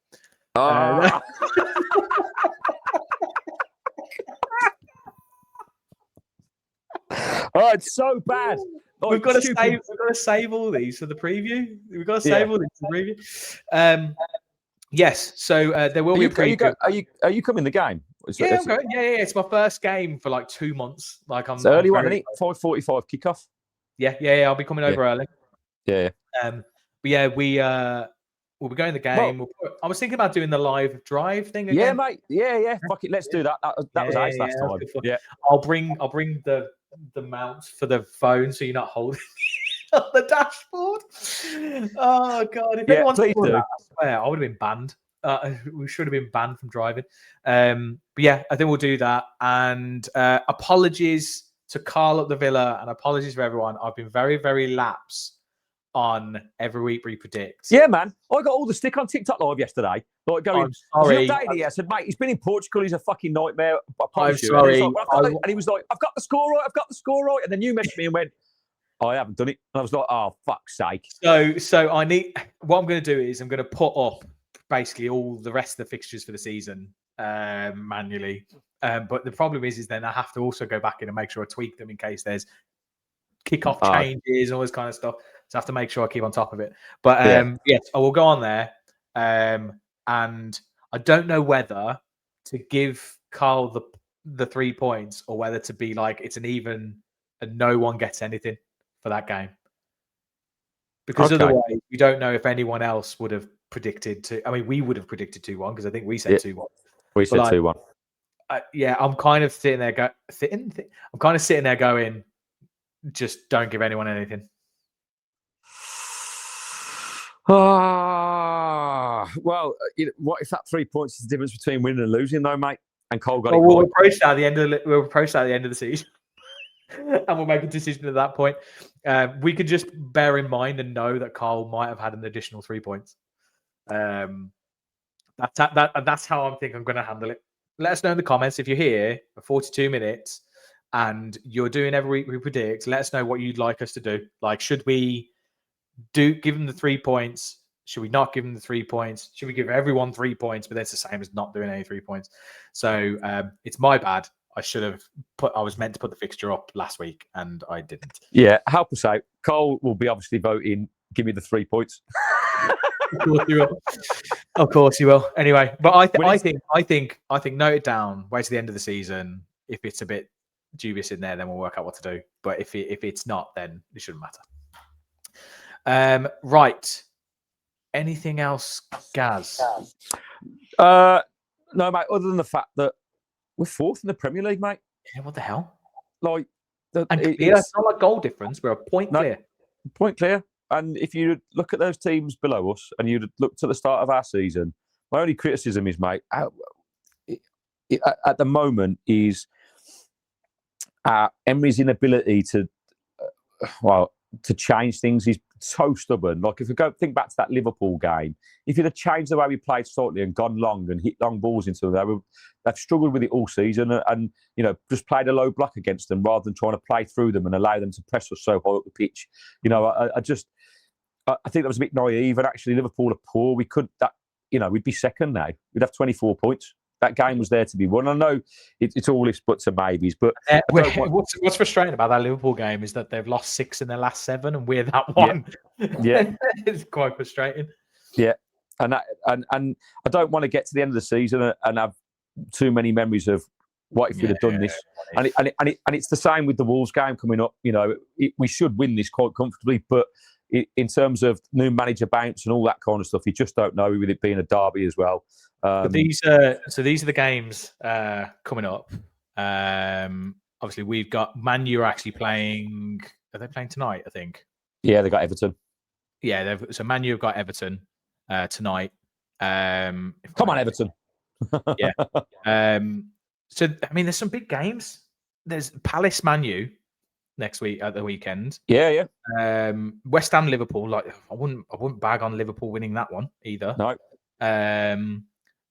Oh, it's so bad. Like, we've got to save all these for the preview. We've got to save all these for the preview. Yes, so there will be a preview. Are you coming the game? I'm going. Yeah. It's my first game for like 2 months. Like I'm early one, isn't it? 5:45 kickoff. Yeah. I'll be coming over early. Yeah. But yeah, we'll be going the game. I was thinking about doing the live drive thing again. Yeah, mate. Yeah. Fuck it, let's do that. That was ace last time. Yeah. I'll bring the mount for the phone so you're not holding on the dashboard. Oh god! If anyone please do. That, I swear I would have been banned. We should have been banned from driving. But yeah, I think we'll do that. And apologies to Carl at the Villa, and apologies for everyone. I've been very, very lax on every week we predict. Yeah, man. I got all the stick on TikTok live yesterday. Like going, sorry. I said, mate, he's been in Portugal. He's a fucking nightmare. I'm sorry. And he was like, I've got the score right. And then you messaged me and went, I haven't done it. And I was like, oh, fuck's sake. So I need, what I'm going to do is I'm going to put up basically all the rest of the fixtures for the season manually. But the problem is then I have to also go back in and make sure I tweak them in case there's kickoff changes and all this kind of stuff. So I have to make sure I keep on top of it. But yes, I will go on there. And I don't know whether to give Carl the 3 points or whether to be like it's an even and no one gets anything for that game. Because otherwise, we don't know if anyone else would have predicted we would have predicted 2-1 because I think we said 2-1. We said 2-1. I'm kind of sitting there I'm kind of sitting there going, just don't give anyone anything. Well, what if that 3 points is the difference between winning and losing, though, mate? And Cole got it. We'll approach that at the end of the season, and we'll make a decision at that point. We could just bear in mind and know that Carl might have had an additional 3 points. That's how I'm thinking I'm going to handle it. Let us know in the comments if you're here for 42 minutes and you're doing every week we predict. Let us know what you'd like us to do. Like, should we give them the 3 points? Should we not give them the 3 points? Should we give everyone 3 points? But that's the same as not doing any 3 points. So it's my bad. I was meant to put the fixture up last week and I didn't. Yeah, help us out. Cole will be obviously voting, give me the 3 points. Of course you will. Of course you will. Anyway, but I think note it down, wait to the end of the season. If it's a bit dubious in there, then we'll work out what to do. But if it's not, then it shouldn't matter. Right. Anything else, Gaz? No, mate, other than the fact that we're fourth in the Premier League, mate. Yeah, what the hell? Like, it's not like goal difference. We're a point clear. Point clear. And if you look at those teams below us and you looked at the start of our season, my only criticism is, mate, at the moment is Emery's inability to change things. He's so stubborn. Like, if you think back to that Liverpool game, if you'd have changed the way we played slightly and gone long and hit long balls into them, they've struggled with it all season and just played a low block against them rather than trying to play through them and allow them to press us so high up the pitch. I think that was a bit naive. And actually, Liverpool are poor. We'd be second now. We'd have 24 points. That game was there to be won. I know it's all this buts and maybes, but what's frustrating about that Liverpool game is that they've lost 6 in their last 7, and we're that one. Yeah, it's quite frustrating. Yeah, and I don't want to get to the end of the season and have too many memories of what if we'd have done this. And it's the same with the Wolves game coming up. We should win this quite comfortably, but in terms of new manager bounce and all that kind of stuff, you just don't know with it being a derby as well. But these are the games coming up. Obviously, we've got Man U are actually playing. Are they playing tonight? I think. Yeah, they got Everton. Yeah, so Man U have got Everton tonight. Come on, Everton. Yeah. So there's some big games. There's Palace Man U next week at the weekend. Yeah. West Ham Liverpool. Like, I wouldn't bag on Liverpool winning that one either. No.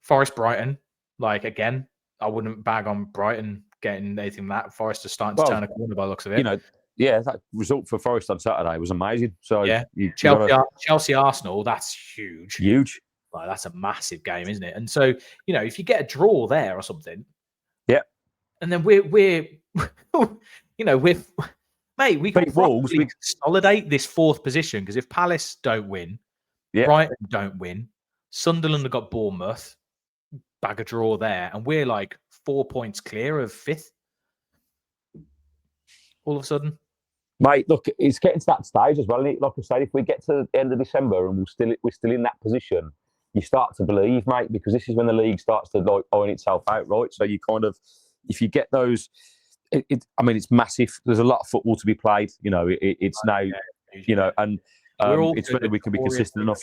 Forest Brighton, like again, I wouldn't bag on Brighton getting anything that. Forest are starting to turn a corner by the looks of it. You know, yeah, that result for Forest on Saturday was amazing. So yeah, Chelsea Arsenal, that's huge. Huge. Like that's a massive game, isn't it? And so, you know, if you get a draw there or something, yeah, and then we're you know, mate, we can probably consolidate this fourth position, because if Palace don't win, Brighton don't win, Sunderland have got Bournemouth, bag a draw there, and we're like 4 points clear of fifth. All of a sudden, mate, look, it's getting to that stage as well. Like I said, if we get to the end of December and we're still in that position, you start to believe, mate, because this is when the league starts to like iron itself out, right? So you kind of, if you get those. I mean, it's massive. There's a lot of football to be played. You know, it's now, you know, and it's whether we can be consistent enough.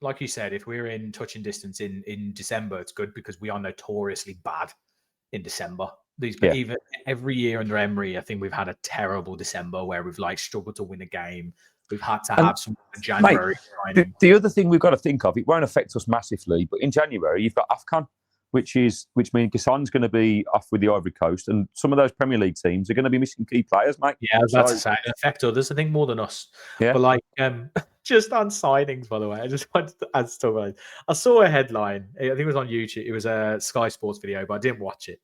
Like you said, if we're in touching distance in December, it's good, because we are notoriously bad in December. Even every year under Emery, I think we've had a terrible December where we've like struggled to win a game. We've had to have some January. Mate, the other thing we've got to think of, it won't affect us massively, but in January you've got AFCON, which means Gasson's going to be off with the Ivory Coast, and some of those Premier League teams are going to be missing key players, mate. Yeah, that's to say, it affect others, I think, more than us. Yeah. But like, just on signings, by the way, I just wanted to add stuff. I saw a headline. I think it was on YouTube. It was a Sky Sports video, but I didn't watch it.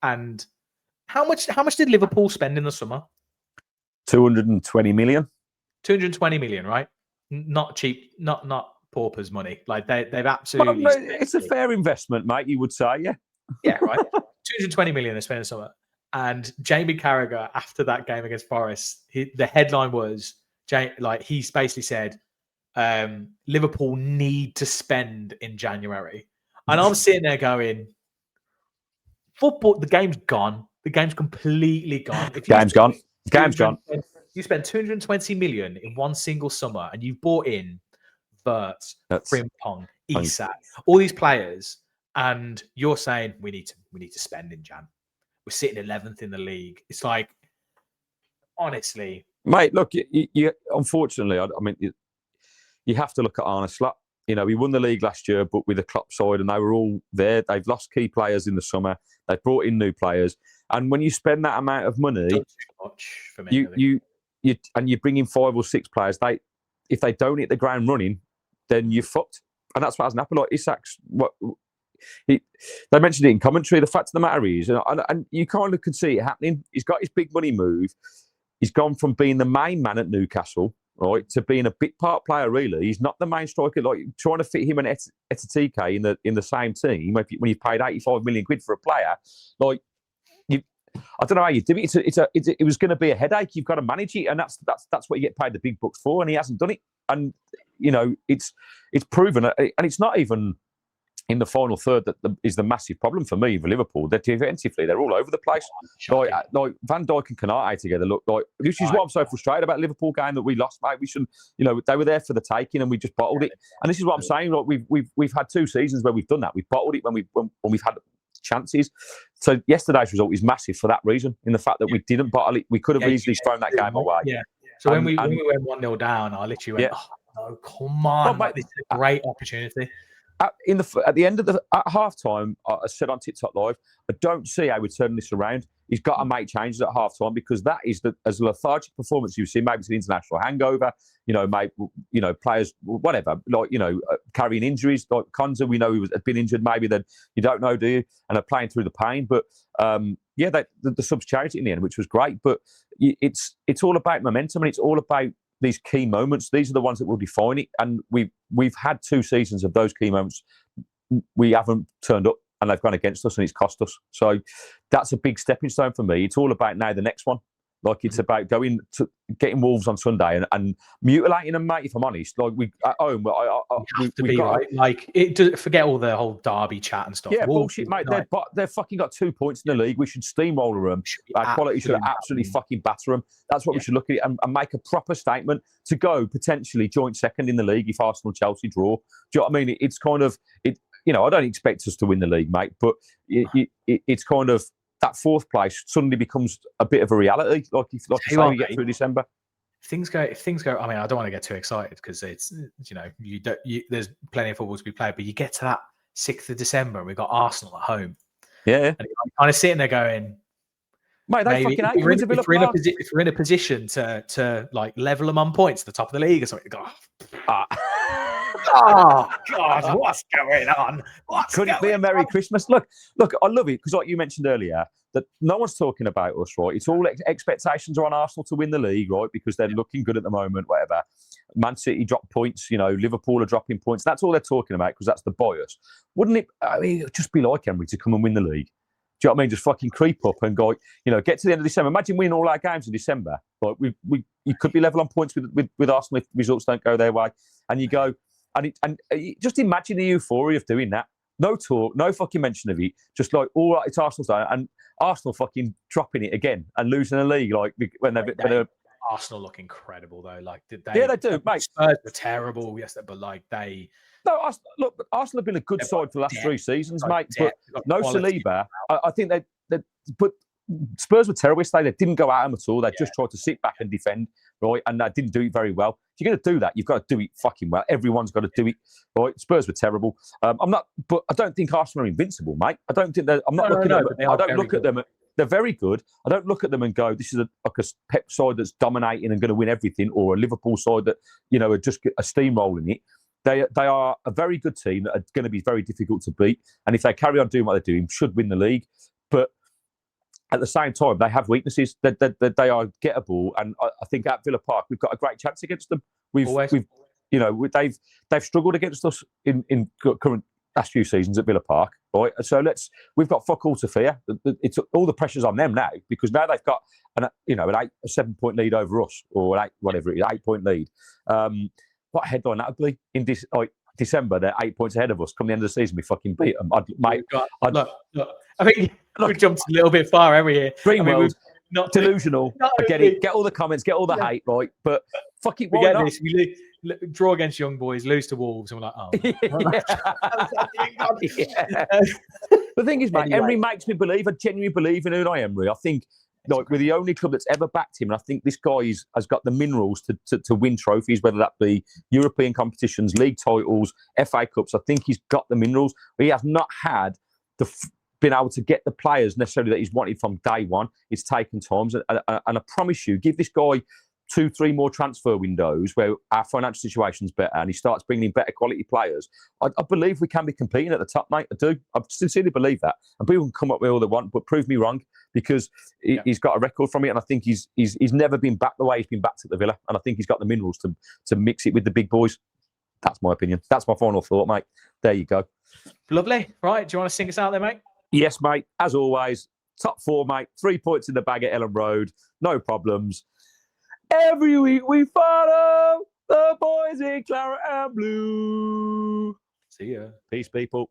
And how much did Liverpool spend in the summer? 220 million. 220 million, right? Not cheap. Not paupers' money. Like they've absolutely. Well, it's a fair investment, mate. You would say, yeah. Yeah, right. 220 million they spent in the summer. And Jamie Carragher, after that game against Forest, the headline was he basically said, Liverpool need to spend in January. And I'm sitting there going, football, the game's gone. The game's completely gone. Game's gone. You spend 220 million in one single summer, and you've bought in Verts, Frimpong, Isak, all these players, and you're saying we need to spend in Jan. We're sitting 11th in the league. It's like, honestly, mate. Look, you unfortunately, I mean, you have to look at Arne Slot. You know, we won the league last year, but with the Klopp side, and they were all there. They've lost key players in the summer. They brought in new players, and when you spend that amount of money, too much for me, and you bring in 5 or 6 players, if they don't hit the ground running, then you're fucked. And that's what hasn't happened. Like Isak's, they mentioned it in commentary. The fact of the matter is, and you kind of could see it happening. He's got his big money move. He's gone from being the main man at Newcastle, right, to being a bit part player. Really, he's not the main striker. Like trying to fit him and Etitike in the same team when you paid 85 million quid for a player, like. I don't know how you do it. It was going to be a headache. You've got to manage it, and that's what you get paid the big bucks for. And he hasn't done it. And you know, it's proven, and it's not even in the final third that is the massive problem for me for Liverpool. They're defensively, they're all over the place. Like Van Dijk and Konate together look like. This is what I'm so frustrated about Liverpool game that we lost, mate. We shouldn't, you know, they were there for the taking, and we just bottled it. And this is what I'm saying. Like we've had 2 seasons where we've done that. We've bottled it when we've had chances. So yesterday's result is massive for that reason, in the fact that we didn't bottle it. We could have easily thrown that game away. Yeah. So when we went 1-0 down, I literally went, oh no, come on, mate, this is a great opportunity. At the end of at half time, I said on TikTok Live, I don't see how we're turning this around. He's got to make changes at half time, because that is as a lethargic performance you've seen. Maybe it's an international hangover, players, whatever, carrying injuries. Like Konza, we know had been injured. Maybe then you don't know, do you? And are playing through the pain. But the subs changed it in the end, which was great. But it's all about momentum, and it's all about these key moments. These are the ones that will define it. And we've had 2 seasons of those key moments. We haven't turned up, and they've gone against us, and it's cost us. So that's a big stepping stone for me. It's all about now the next one. Like it's about going to getting Wolves on Sunday and mutilating them, mate. If I'm honest, like we at home, forget all the whole derby chat and stuff. Yeah, Wolves, bullshit, mate. They've fucking got 2 points in the league. We should steamroller them. Our quality should absolutely fucking batter them. That's what we should look at and make a proper statement to go potentially joint second in the league if Arsenal and Chelsea draw. Do you know what I mean? It's kind of it. You know, I don't expect us to win the league, mate, but it's kind of. That 4th place suddenly becomes a bit of a reality. Like you say, we get through December. If things go. I mean, I don't want to get too excited because it's there's plenty of football to be played, but you get to 6th of December and we've got Arsenal at home. Yeah. And you're kind of sitting there going, mate, they maybe fucking hate you into Villa Park. if we're in a position to like level them on points at the top of the league or something, go, oh God, what's going on? Couldn't be a Merry Christmas. Look, I love it because, like you mentioned earlier, that no one's talking about us, right? It's all expectations are on Arsenal to win the league, right? Because they're looking good at the moment, whatever. Man City drop points, Liverpool are dropping points. That's all they're talking about because that's the bias. Wouldn't it? I mean, it'd just be like Emery to come and win the league. Do you know what I mean? Just fucking creep up and go, get to the end of December. Imagine winning all our games in December. Like you could be level on points with Arsenal if results don't go their way. And you go, and just imagine the euphoria of doing that. No talk, no fucking mention of it. Just like, all right, it's Arsenal's day. And Arsenal fucking dropping it again and losing the league. Like when they're Arsenal look incredible though. Like did they? Yeah, they do, mate. Spurs were terrible yesterday, but like they. No, Arsenal have been a good side for the last 3 seasons, mate. But no Saliba. I think but Spurs were terrible yesterday. They didn't go at them at all. They just tried to sit back and defend, right? And they didn't do it very well. If you're going to do that, you've got to do it fucking well. Everyone's got to do it, right? Spurs were terrible. But I don't think Arsenal are invincible, mate. I don't think they're. I'm not looking at them. I don't look at them. They're very good. I don't look at them and go, this is a Pep side that's dominating and going to win everything, or a Liverpool side that are just a steamrolling it. They are a very good team that are going to be very difficult to beat. And if they carry on doing what they're doing, should win the league. But at the same time, they have weaknesses. They are gettable. And I think at Villa Park, we've got a great chance against them. They've struggled against us in current last few seasons at Villa Park. Right? So we've got fuck all to fear. It's all the pressure's on them now because now they've got a 7-point lead over us, or an 8-point lead. What a headline that would be in this December? They're 8 points ahead of us. Come the end of the season, we fucking beat them. Look. I think we've jumped a little bit far every year. Dream world, not delusional. I get it. Get all the comments, get all the hate, right? But fuck it, why not? This. We draw against Young Boys, lose to Wolves, and we're like, oh. The thing is, mate, Emery makes me believe. I genuinely believe in Unai Emery. I think. We're the only club that's ever backed him, and I think this guy has got the minerals to win trophies, whether that be European competitions, league titles, FA Cups. I think he's got the minerals, but he has not had been able to get the players necessarily that he's wanted from day one. It's taken time, and I promise you, give this guy 2-3 more transfer windows where our financial situation's better and he starts bringing in better quality players. I believe we can be competing at the top, mate. I do. I sincerely believe that. And people can come up with all they want, but prove me wrong because he's got a record from it. And I think he's never been backed the way he's been backed at the Villa. And I think he's got the minerals to mix it with the big boys. That's my opinion. That's my final thought, mate. There you go. Lovely. Right. Do you want to sing us out there, mate? Yes, mate. As always, top 4, mate. 3 points in the bag at Elland Road. No problems. Every week we follow the boys in claret and blue. See ya. Peace, people.